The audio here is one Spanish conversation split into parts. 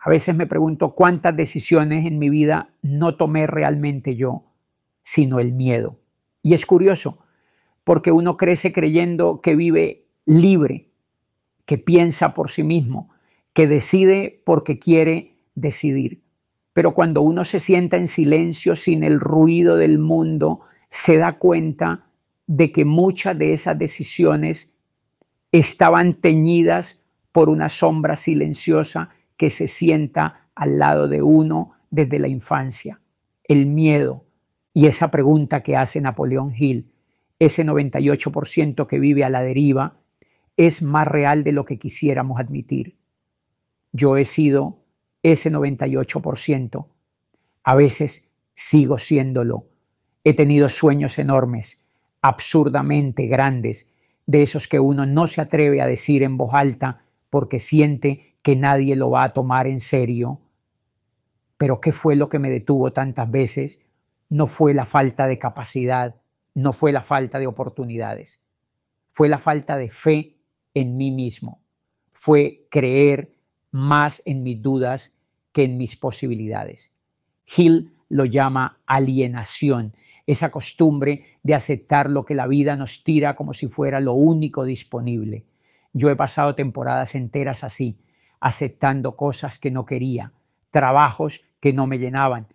A veces me pregunto cuántas decisiones en mi vida no tomé realmente yo, sino el miedo. Y es curioso, porque uno crece creyendo que vive libre, que piensa por sí mismo, que decide porque quiere decidir. Pero cuando uno se sienta en silencio, sin el ruido del mundo, se da cuenta de que muchas de esas decisiones estaban teñidas por una sombra silenciosa que se sienta al lado de uno desde la infancia. El miedo y esa pregunta que hace Napoleón Hill, ese 98% que vive a la deriva, es más real de lo que quisiéramos admitir. Yo he sido ese 98%. A veces sigo siéndolo. He tenido sueños enormes, absurdamente grandes, de esos que uno no se atreve a decir en voz alta porque siente que nadie lo va a tomar en serio. Pero ¿qué fue lo que me detuvo tantas veces? No fue la falta de capacidad, no fue la falta de oportunidades. Fue la falta de fe en mí mismo. Fue creer más en mis dudas que en mis posibilidades. Hill lo llama alienación, esa costumbre de aceptar lo que la vida nos tira como si fuera lo único disponible. Yo he pasado temporadas enteras así, aceptando cosas que no quería, trabajos que no me llenaban,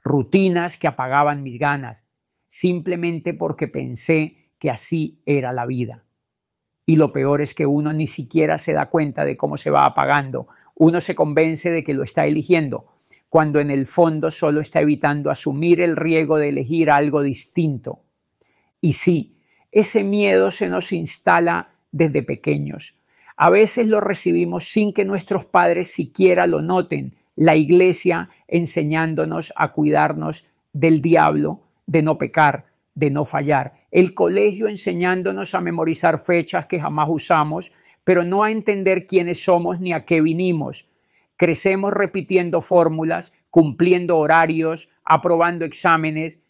rutinas que apagaban mis ganas, simplemente porque pensé que así era la vida. Y lo peor es que uno ni siquiera se da cuenta de cómo se va apagando. Uno se convence de que lo está eligiendo, cuando en el fondo solo está evitando asumir el riesgo de elegir algo distinto. Y sí, ese miedo se nos instala desde pequeños. A veces lo recibimos sin que nuestros padres siquiera lo noten. La iglesia enseñándonos a cuidarnos del diablo, de no pecar, de no fallar. El colegio enseñándonos a memorizar fechas que jamás usamos, pero no a entender quiénes somos ni a qué vinimos. Crecemos repitiendo fórmulas, cumpliendo horarios, aprobando exámenes,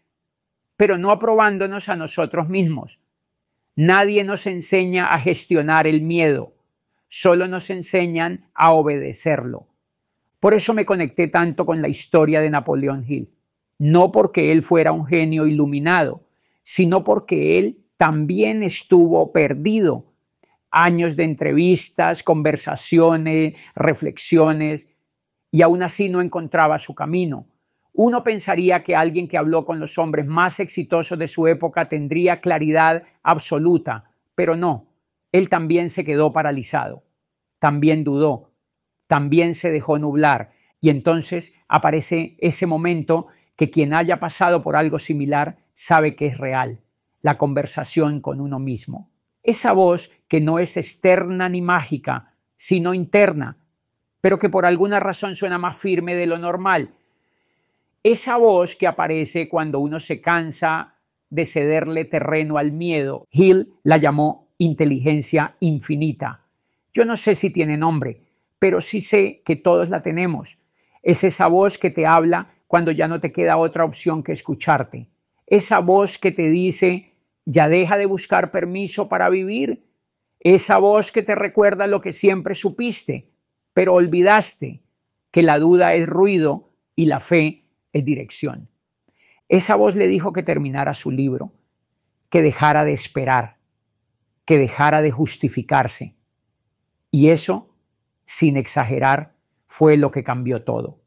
pero no aprobándonos a nosotros mismos. Nadie nos enseña a gestionar el miedo, solo nos enseñan a obedecerlo. Por eso me conecté tanto con la historia de Napoleón Hill. No porque él fuera un genio iluminado, sino porque él también estuvo perdido. Años de entrevistas, conversaciones, reflexiones, y aún así no encontraba su camino. Uno pensaría que alguien que habló con los hombres más exitosos de su época tendría claridad absoluta, pero no. Él también se quedó paralizado, también dudó, también se dejó nublar, y entonces aparece ese momento que quien haya pasado por algo similar sabe que es real, la conversación con uno mismo. Esa voz que no es externa ni mágica, sino interna, pero que por alguna razón suena más firme de lo normal. Esa voz que aparece cuando uno se cansa de cederle terreno al miedo, Hill la llamó inteligencia infinita. Yo no sé si tiene nombre, pero sí sé que todos la tenemos. Es esa voz que te habla cuando ya no te queda otra opción que escucharte. Esa voz que te dice, ya deja de buscar permiso para vivir. Esa voz que te recuerda lo que siempre supiste, pero olvidaste, que la duda es ruido y la fe es dirección. Esa voz le dijo que terminara su libro, que dejara de esperar, que dejara de justificarse. Y eso, sin exagerar, fue lo que cambió todo.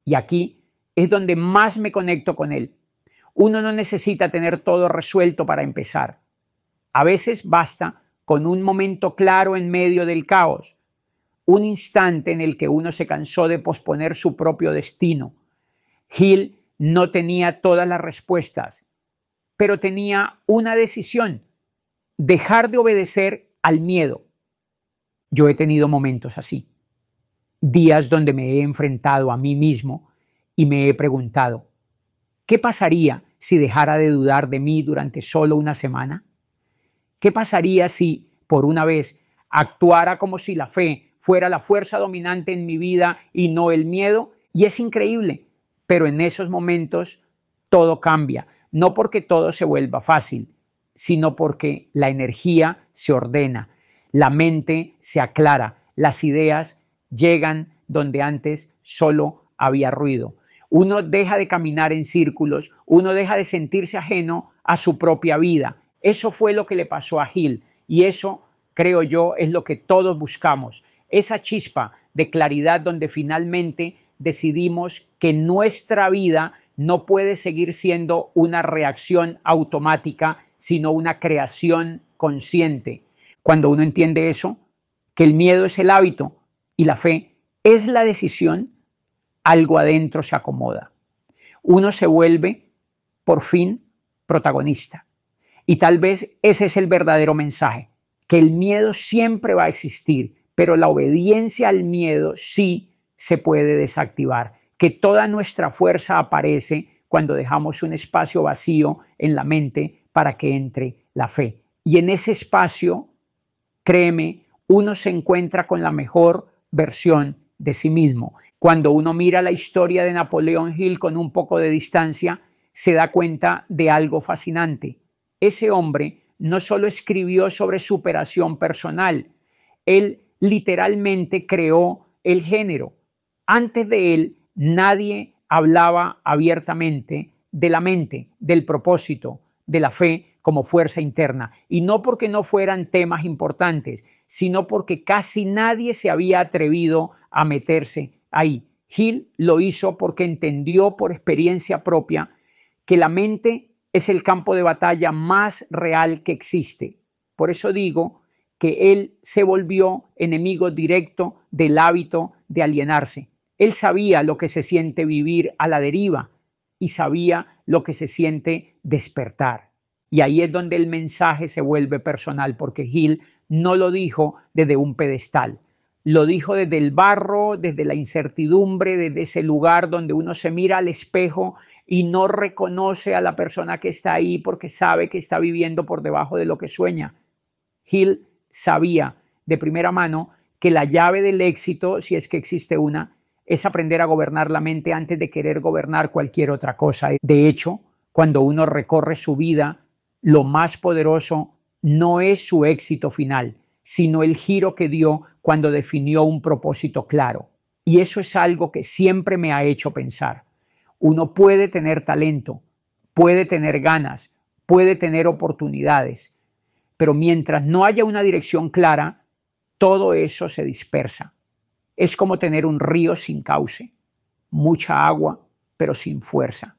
Y aquí es donde más me conecto con él. Uno no necesita tener todo resuelto para empezar. A veces basta con un momento claro en medio del caos, un instante en el que uno se cansó de posponer su propio destino. Hill no tenía todas las respuestas, pero tenía una decisión: dejar de obedecer al miedo. Yo he tenido momentos así, días donde me he enfrentado a mí mismo y me he preguntado, ¿qué pasaría si dejara de dudar de mí durante solo una semana? ¿Qué pasaría si, por una vez, actuara como si la fe fuera la fuerza dominante en mi vida y no el miedo? Y es increíble, pero en esos momentos todo cambia, no porque todo se vuelva fácil, sino porque la energía se ordena, la mente se aclara, las ideas llegan donde antes solo había ruido. Uno deja de caminar en círculos, uno deja de sentirse ajeno a su propia vida. Eso fue lo que le pasó a Gil y eso, creo yo, es lo que todos buscamos. Esa chispa de claridad donde finalmente decidimos que nuestra vida no puede seguir siendo una reacción automática, sino una creación consciente. Cuando uno entiende eso, que el miedo es el hábito y la fe es la decisión, algo adentro se acomoda. Uno se vuelve, por fin, protagonista. Y tal vez ese es el verdadero mensaje, que el miedo siempre va a existir, pero la obediencia al miedo sí se puede desactivar, que toda nuestra fuerza aparece cuando dejamos un espacio vacío en la mente para que entre la fe. Y en ese espacio, créeme, uno se encuentra con la mejor versión de sí mismo. Cuando uno mira la historia de Napoleón Hill con un poco de distancia, se da cuenta de algo fascinante. Ese hombre no solo escribió sobre superación personal, él literalmente creó el género. Antes de él, nadie hablaba abiertamente de la mente, del propósito, de la fe como fuerza interna. Y no porque no fueran temas importantes, sino porque casi nadie se había atrevido a meterse ahí. Hill lo hizo porque entendió por experiencia propia que la mente es el campo de batalla más real que existe. Por eso digo que él se volvió enemigo directo del hábito de alienarse. Él sabía lo que se siente vivir a la deriva y sabía lo que se siente despertar. Y ahí es donde el mensaje se vuelve personal, porque Hill no lo dijo desde un pedestal. Lo dijo desde el barro, desde la incertidumbre, desde ese lugar donde uno se mira al espejo y no reconoce a la persona que está ahí porque sabe que está viviendo por debajo de lo que sueña. Hill sabía de primera mano que la llave del éxito, si es que existe una, es aprender a gobernar la mente antes de querer gobernar cualquier otra cosa. De hecho, cuando uno recorre su vida, lo más poderoso no es su éxito final, sino el giro que dio cuando definió un propósito claro. Y eso es algo que siempre me ha hecho pensar. Uno puede tener talento, puede tener ganas, puede tener oportunidades, pero mientras no haya una dirección clara, todo eso se dispersa. Es como tener un río sin cauce, mucha agua, pero sin fuerza.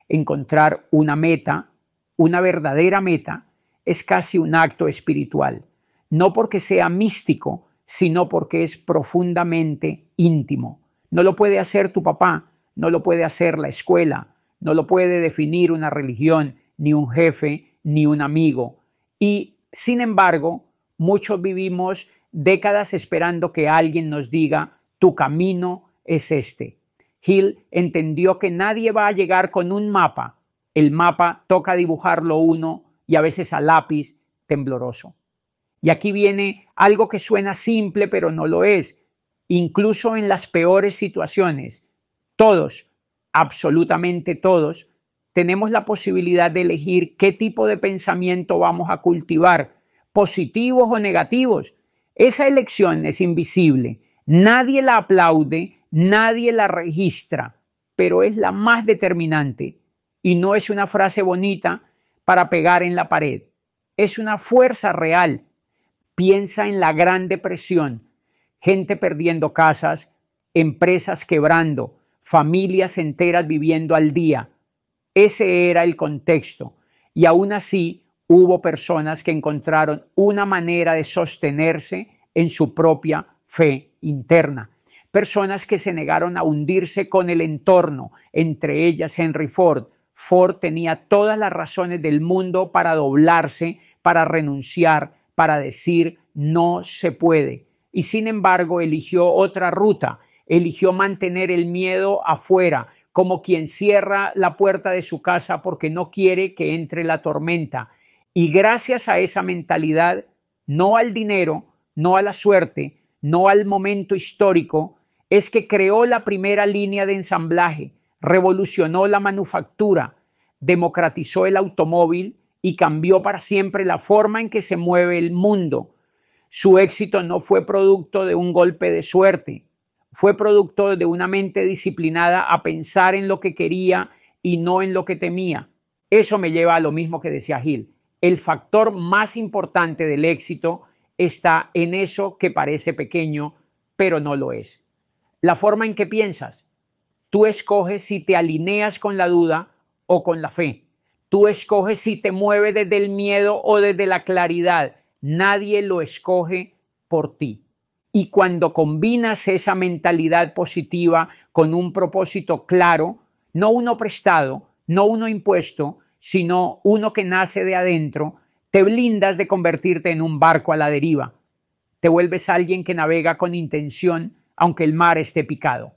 Encontrar una meta, una verdadera meta, es casi un acto espiritual. No porque sea místico, sino porque es profundamente íntimo. No lo puede hacer tu papá, no lo puede hacer la escuela, no lo puede definir una religión, ni un jefe, ni un amigo. Y, sin embargo, muchos vivimos décadas esperando que alguien nos diga, tu camino es este. Hill entendió que nadie va a llegar con un mapa. El mapa toca dibujarlo uno y a veces a lápiz tembloroso. Y aquí viene algo que suena simple, pero no lo es. Incluso en las peores situaciones, todos, absolutamente todos, tenemos la posibilidad de elegir qué tipo de pensamiento vamos a cultivar, positivos o negativos. Esa elección es invisible, nadie la aplaude, nadie la registra, pero es la más determinante y no es una frase bonita para pegar en la pared, es una fuerza real. Piensa en la Gran Depresión, gente perdiendo casas, empresas quebrando, familias enteras viviendo al día. Ese era el contexto y aún así hubo personas que encontraron una manera de sostenerse en su propia fe interna. Personas que se negaron a hundirse con el entorno, entre ellas Henry Ford. Ford tenía todas las razones del mundo para doblarse, para renunciar, para decir no se puede. Y sin embargo eligió otra ruta, eligió mantener el miedo afuera, como quien cierra la puerta de su casa porque no quiere que entre la tormenta. Y gracias a esa mentalidad, no al dinero, no a la suerte, no al momento histórico, es que creó la primera línea de ensamblaje, revolucionó la manufactura, democratizó el automóvil y cambió para siempre la forma en que se mueve el mundo. Su éxito no fue producto de un golpe de suerte. Fue producto de una mente disciplinada a pensar en lo que quería y no en lo que temía. Eso me lleva a lo mismo que decía Hill. El factor más importante del éxito está en eso que parece pequeño, pero no lo es. La forma en que piensas. Tú escoges si te alineas con la duda o con la fe. Tú escoges si te mueves desde el miedo o desde la claridad. Nadie lo escoge por ti. Y cuando combinas esa mentalidad positiva con un propósito claro, no uno prestado, no uno impuesto, sino uno que nace de adentro, te blindas de convertirte en un barco a la deriva. Te vuelves alguien que navega con intención, aunque el mar esté picado.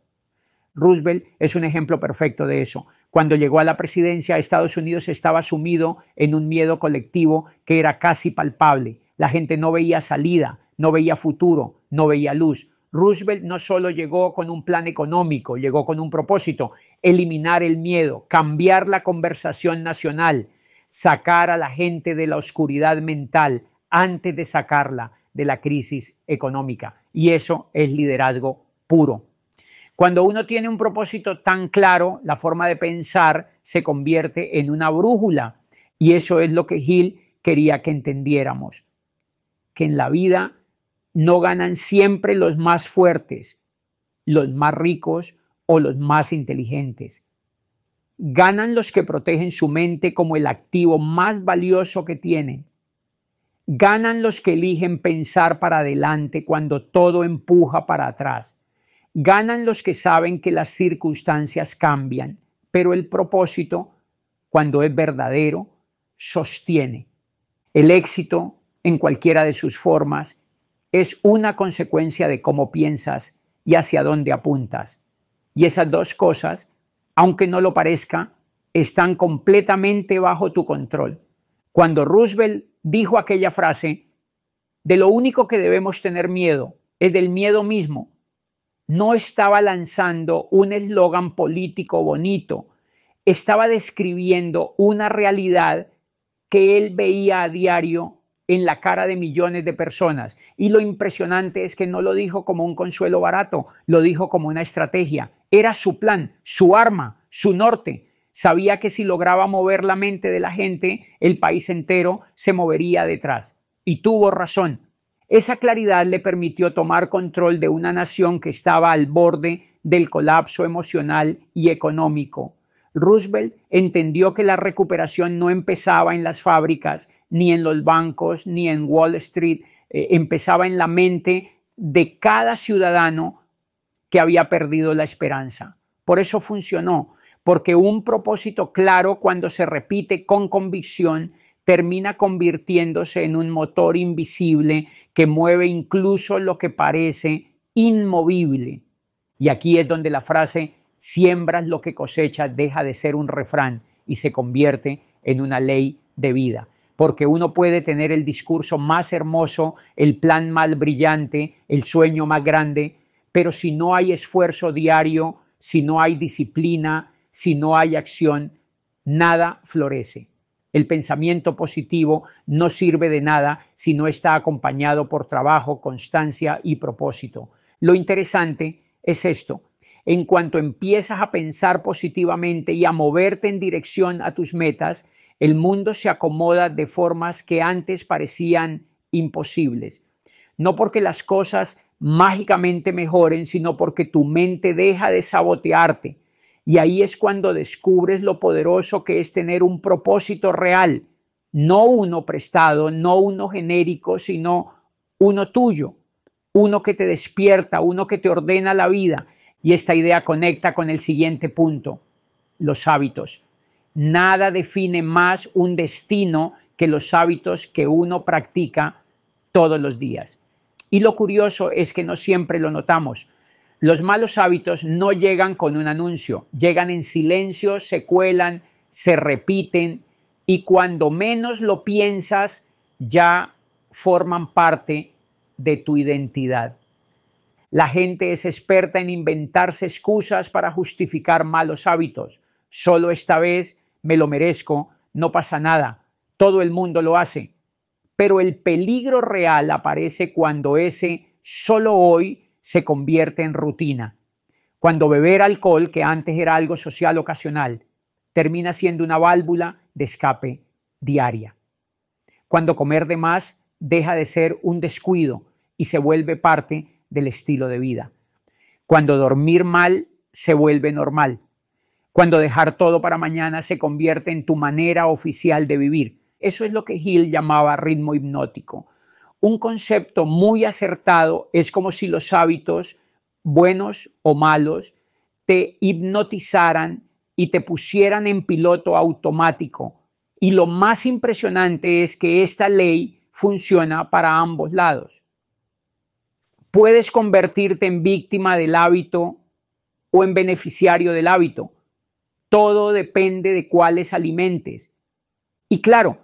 Roosevelt es un ejemplo perfecto de eso. Cuando llegó a la presidencia, Estados Unidos estaba sumido en un miedo colectivo que era casi palpable. La gente no veía salida, no veía futuro, no veía luz. Roosevelt no solo llegó con un plan económico, llegó con un propósito: eliminar el miedo, cambiar la conversación nacional, sacar a la gente de la oscuridad mental antes de sacarla de la crisis económica. Y eso es liderazgo puro. Cuando uno tiene un propósito tan claro, la forma de pensar se convierte en una brújula. Y eso es lo que Hill quería que entendiéramos. Que en la vida no ganan siempre los más fuertes, los más ricos o los más inteligentes. Ganan los que protegen su mente como el activo más valioso que tienen. Ganan los que eligen pensar para adelante cuando todo empuja para atrás. Ganan los que saben que las circunstancias cambian, pero el propósito, cuando es verdadero, sostiene. El éxito, en cualquiera de sus formas, es una consecuencia de cómo piensas y hacia dónde apuntas. Y esas dos cosas, aunque no lo parezca, están completamente bajo tu control. Cuando Roosevelt dijo aquella frase, de lo único que debemos tener miedo es del miedo mismo, no estaba lanzando un eslogan político bonito, estaba describiendo una realidad que él veía a diario en la cara de millones de personas. Y lo impresionante es que no lo dijo como un consuelo barato, lo dijo como una estrategia. Era su plan, su arma, su norte. Sabía que si lograba mover la mente de la gente, el país entero se movería detrás. Y tuvo razón. Esa claridad le permitió tomar control de una nación que estaba al borde del colapso emocional y económico. Roosevelt entendió que la recuperación no empezaba en las fábricas, ni en los bancos, ni en Wall Street, empezaba en la mente de cada ciudadano que había perdido la esperanza. Por eso funcionó, porque un propósito claro, cuando se repite con convicción, termina convirtiéndose en un motor invisible que mueve incluso lo que parece inmovible. Y aquí es donde la frase siembras lo que cosechas deja de ser un refrán y se convierte en una ley de vida. Porque uno puede tener el discurso más hermoso, el plan más brillante, el sueño más grande, pero si no hay esfuerzo diario, si no hay disciplina, si no hay acción, nada florece. El pensamiento positivo no sirve de nada si no está acompañado por trabajo, constancia y propósito. Lo interesante es esto: en cuanto empiezas a pensar positivamente y a moverte en dirección a tus metas, el mundo se acomoda de formas que antes parecían imposibles. No porque las cosas mágicamente mejoren, sino porque tu mente deja de sabotearte. Y ahí es cuando descubres lo poderoso que es tener un propósito real, no uno prestado, no uno genérico, sino uno tuyo, uno que te despierta, uno que te ordena la vida. Y esta idea conecta con el siguiente punto: los hábitos. Nada define más un destino que los hábitos que uno practica todos los días. Y lo curioso es que no siempre lo notamos. Los malos hábitos no llegan con un anuncio, llegan en silencio, se cuelan, se repiten y cuando menos lo piensas ya forman parte de tu identidad. La gente es experta en inventarse excusas para justificar malos hábitos. Solo esta vez me lo merezco, no pasa nada, todo el mundo lo hace. Pero el peligro real aparece cuando ese solo hoy se convierte en rutina. Cuando beber alcohol, que antes era algo social ocasional, termina siendo una válvula de escape diaria. Cuando comer de más deja de ser un descuido y se vuelve parte del estilo de vida. Cuando dormir mal se vuelve normal. Cuando dejar todo para mañana se convierte en tu manera oficial de vivir. Eso es lo que Hill llamaba ritmo hipnótico. Un concepto muy acertado es como si los hábitos, buenos o malos, te hipnotizaran y te pusieran en piloto automático. Y lo más impresionante es que esta ley funciona para ambos lados. Puedes convertirte en víctima del hábito o en beneficiario del hábito. Todo depende de cuáles alimentes. Y claro,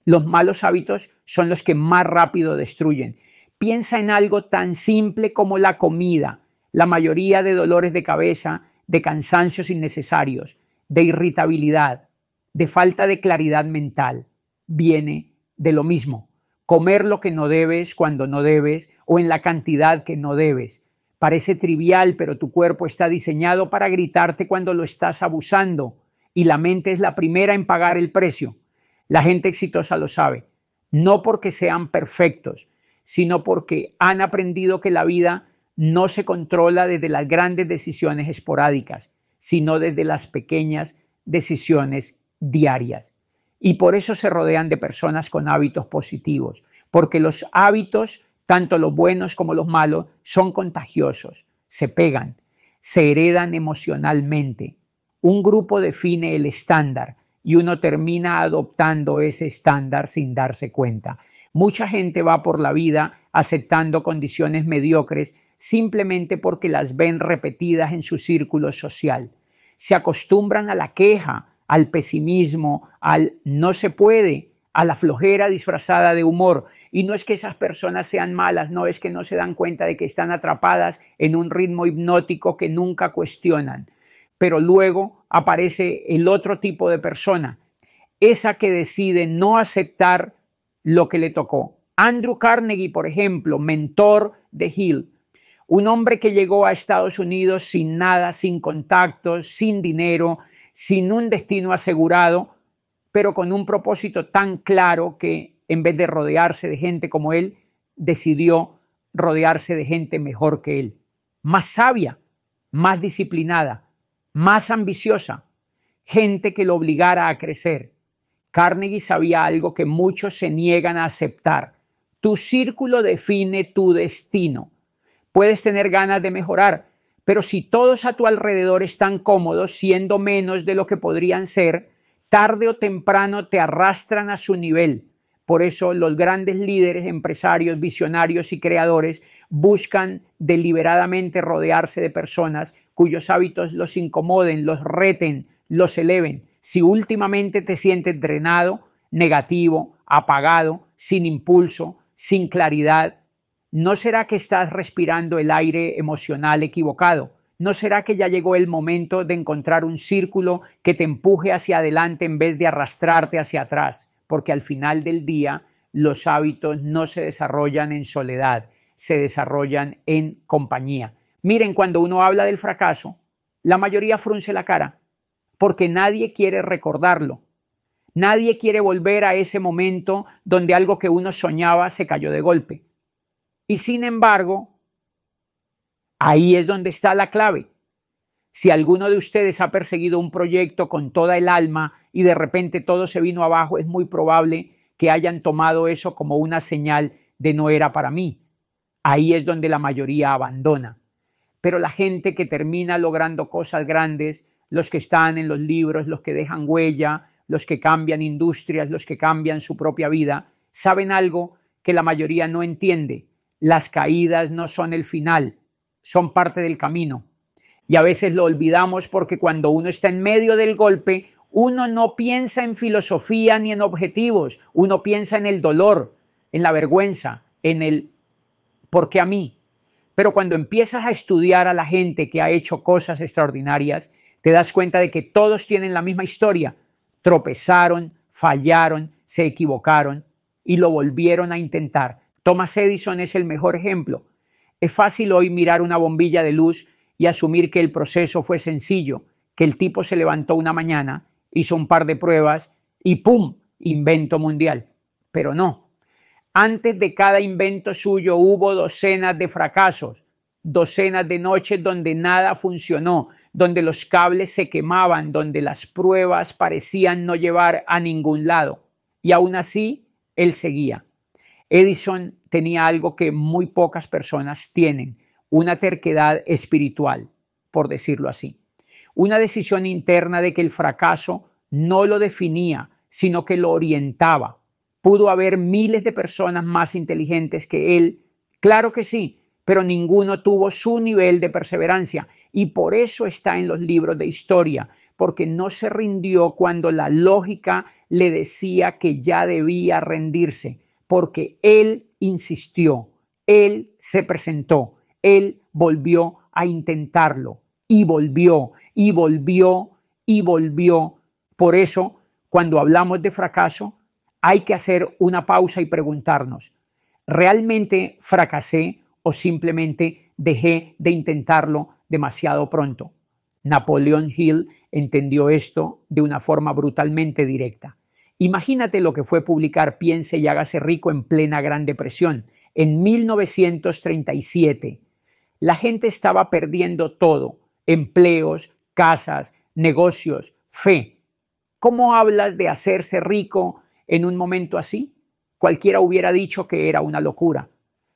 los malos hábitos son los que más rápido destruyen. Piensa en algo tan simple como la comida. La mayoría de dolores de cabeza, de cansancios innecesarios, de irritabilidad, de falta de claridad mental, viene de lo mismo. Comer lo que no debes cuando no debes o en la cantidad que no debes. Parece trivial, pero tu cuerpo está diseñado para gritarte cuando lo estás abusando y la mente es la primera en pagar el precio. La gente exitosa lo sabe, no porque sean perfectos, sino porque han aprendido que la vida no se controla desde las grandes decisiones esporádicas, sino desde las pequeñas decisiones diarias. Y por eso se rodean de personas con hábitos positivos, porque los hábitos, tanto los buenos como los malos, son contagiosos, se pegan, se heredan emocionalmente. Un grupo define el estándar y uno termina adoptando ese estándar sin darse cuenta. Mucha gente va por la vida aceptando condiciones mediocres simplemente porque las ven repetidas en su círculo social. Se acostumbran a la queja, al pesimismo, al no se puede, a la flojera disfrazada de humor. Y no es que esas personas sean malas, no es que no se dan cuenta de que están atrapadas en un ritmo hipnótico que nunca cuestionan. Pero luego aparece el otro tipo de persona, esa que decide no aceptar lo que le tocó. Andrew Carnegie, por ejemplo, mentor de Hill, un hombre que llegó a Estados Unidos sin nada, sin contactos, sin dinero, sin un destino asegurado, pero con un propósito tan claro que en vez de rodearse de gente como él, decidió rodearse de gente mejor que él, más sabia, más disciplinada, más ambiciosa, gente que lo obligara a crecer. Carnegie sabía algo que muchos se niegan a aceptar. Tu círculo define tu destino. Puedes tener ganas de mejorar, pero si todos a tu alrededor están cómodos, siendo menos de lo que podrían ser, tarde o temprano te arrastran a su nivel. Por eso los grandes líderes, empresarios, visionarios y creadores buscan deliberadamente rodearse de personas cuyos hábitos los incomoden, los reten, los eleven. Si últimamente te sientes drenado, negativo, apagado, sin impulso, sin claridad, ¿no será que estás respirando el aire emocional equivocado? ¿No será que ya llegó el momento de encontrar un círculo que te empuje hacia adelante en vez de arrastrarte hacia atrás? Porque al final del día los hábitos no se desarrollan en soledad, se desarrollan en compañía. Miren, cuando uno habla del fracaso, la mayoría frunce la cara, porque nadie quiere recordarlo. Nadie quiere volver a ese momento donde algo que uno soñaba se cayó de golpe. Y sin embargo, ahí es donde está la clave. Si alguno de ustedes ha perseguido un proyecto con toda el alma y de repente todo se vino abajo, es muy probable que hayan tomado eso como una señal de no era para mí. Ahí es donde la mayoría abandona. Pero la gente que termina logrando cosas grandes, los que están en los libros, los que dejan huella, los que cambian industrias, los que cambian su propia vida, saben algo que la mayoría no entiende. Las caídas no son el final, son parte del camino. Y a veces lo olvidamos porque cuando uno está en medio del golpe, uno no piensa en filosofía ni en objetivos, uno piensa en el dolor, en la vergüenza, en el ¿por qué a mí? Pero cuando empiezas a estudiar a la gente que ha hecho cosas extraordinarias, te das cuenta de que todos tienen la misma historia. Tropezaron, fallaron, se equivocaron y lo volvieron a intentar. Thomas Edison es el mejor ejemplo. Es fácil hoy mirar una bombilla de luz y asumir que el proceso fue sencillo, que el tipo se levantó una mañana, hizo un par de pruebas y ¡pum! Invento mundial. Pero no. Antes de cada invento suyo hubo docenas de fracasos, docenas de noches donde nada funcionó, donde los cables se quemaban, donde las pruebas parecían no llevar a ningún lado. Y aún así, él seguía. Edison tenía algo que muy pocas personas tienen, una terquedad espiritual, por decirlo así. Una decisión interna de que el fracaso no lo definía, sino que lo orientaba. Pudo haber miles de personas más inteligentes que él, claro que sí, pero ninguno tuvo su nivel de perseverancia y por eso está en los libros de historia, porque no se rindió cuando la lógica le decía que ya debía rendirse, porque él insistió, él se presentó, él volvió a intentarlo y volvió y volvió y volvió. Por eso, cuando hablamos de fracaso, hay que hacer una pausa y preguntarnos, ¿realmente fracasé o simplemente dejé de intentarlo demasiado pronto? Napoleon Hill entendió esto de una forma brutalmente directa. Imagínate lo que fue publicar Piense y hágase rico en plena Gran Depresión, en 1937. La gente estaba perdiendo todo, empleos, casas, negocios, fe. ¿Cómo hablas de hacerse rico en un momento así? Cualquiera hubiera dicho que era una locura,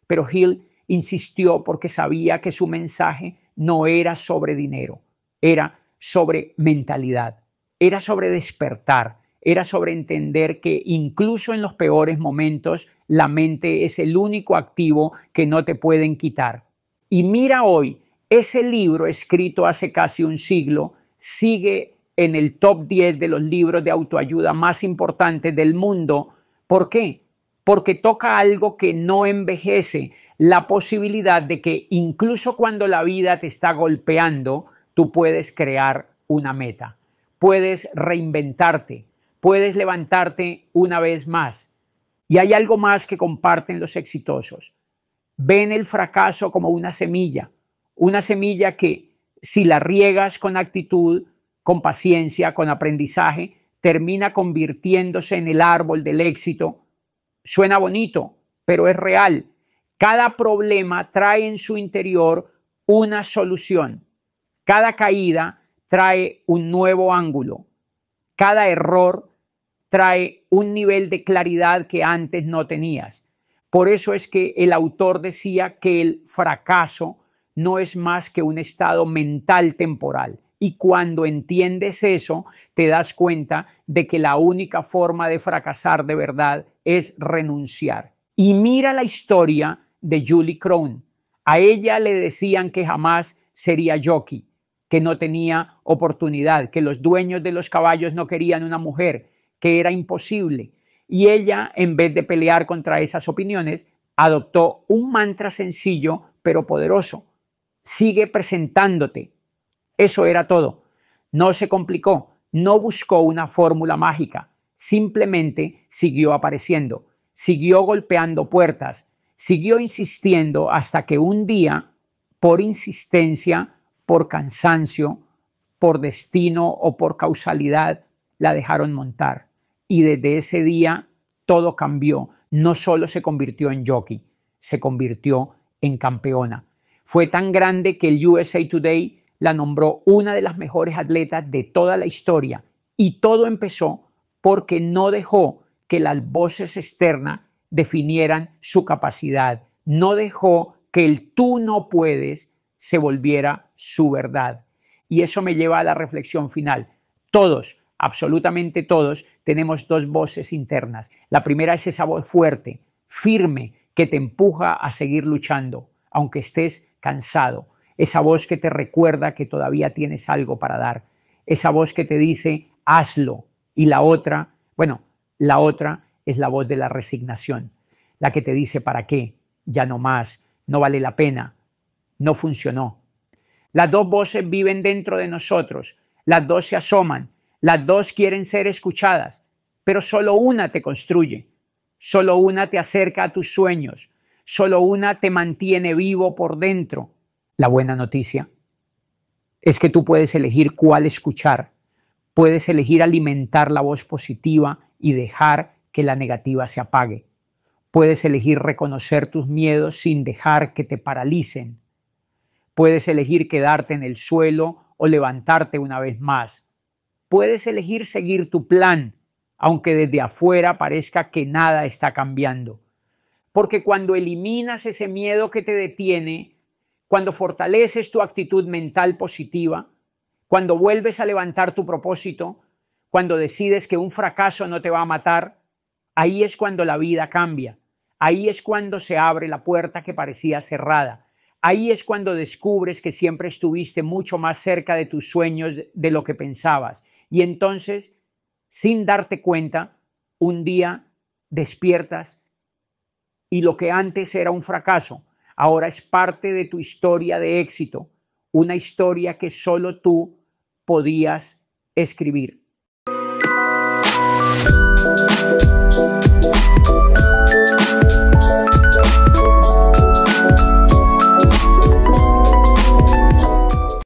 pero Hill insistió porque sabía que su mensaje no era sobre dinero, era sobre mentalidad, era sobre despertar, era sobre entender que incluso en los peores momentos la mente es el único activo que no te pueden quitar. Y mira hoy, ese libro escrito hace casi un siglo sigue en el top 10 de los libros de autoayuda más importantes del mundo. ¿Por qué? Porque toca algo que no envejece, la posibilidad de que incluso cuando la vida te está golpeando, tú puedes crear una meta, puedes reinventarte, puedes levantarte una vez más. Y hay algo más que comparten los exitosos. Ven el fracaso como una semilla que si la riegas con actitud, con paciencia, con aprendizaje, termina convirtiéndose en el árbol del éxito. Suena bonito, pero es real. Cada problema trae en su interior una solución. Cada caída trae un nuevo ángulo. Cada error trae un nivel de claridad que antes no tenías. Por eso es que el autor decía que el fracaso no es más que un estado mental temporal. Y cuando entiendes eso, te das cuenta de que la única forma de fracasar de verdad es renunciar. Y mira la historia de Julie Krohn. A ella le decían que jamás sería jockey, que no tenía oportunidad, que los dueños de los caballos no querían una mujer, que era imposible. Y ella, en vez de pelear contra esas opiniones, adoptó un mantra sencillo pero poderoso. Sigue presentándote. Eso era todo. No se complicó, no buscó una fórmula mágica, simplemente siguió apareciendo, siguió golpeando puertas, siguió insistiendo hasta que un día, por insistencia, por cansancio, por destino o por causalidad, la dejaron montar. Y desde ese día todo cambió. No solo se convirtió en jockey, se convirtió en campeona. Fue tan grande que el USA Today la nombró una de las mejores atletas de toda la historia y todo empezó porque no dejó que las voces externas definieran su capacidad, no dejó que el tú no puedes se volviera su verdad. Y eso me lleva a la reflexión final. Todos, absolutamente todos, tenemos dos voces internas. La primera es esa voz fuerte, firme, que te empuja a seguir luchando, aunque estés cansado. Esa voz que te recuerda que todavía tienes algo para dar. Esa voz que te dice, hazlo. Y la otra es la voz de la resignación. La que te dice, ¿para qué? Ya no más, no vale la pena, no funcionó. Las dos voces viven dentro de nosotros. Las dos se asoman. Las dos quieren ser escuchadas. Pero solo una te construye. Solo una te acerca a tus sueños. Solo una te mantiene vivo por dentro. La buena noticia es que tú puedes elegir cuál escuchar. Puedes elegir alimentar la voz positiva y dejar que la negativa se apague. Puedes elegir reconocer tus miedos sin dejar que te paralicen. Puedes elegir quedarte en el suelo o levantarte una vez más. Puedes elegir seguir tu plan, aunque desde afuera parezca que nada está cambiando. Porque cuando eliminas ese miedo que te detiene, cuando fortaleces tu actitud mental positiva, cuando vuelves a levantar tu propósito, cuando decides que un fracaso no te va a matar, ahí es cuando la vida cambia. Ahí es cuando se abre la puerta que parecía cerrada. Ahí es cuando descubres que siempre estuviste mucho más cerca de tus sueños de lo que pensabas. Y entonces, sin darte cuenta, un día despiertas y lo que antes era un fracaso, ahora es parte de tu historia de éxito, una historia que solo tú podías escribir.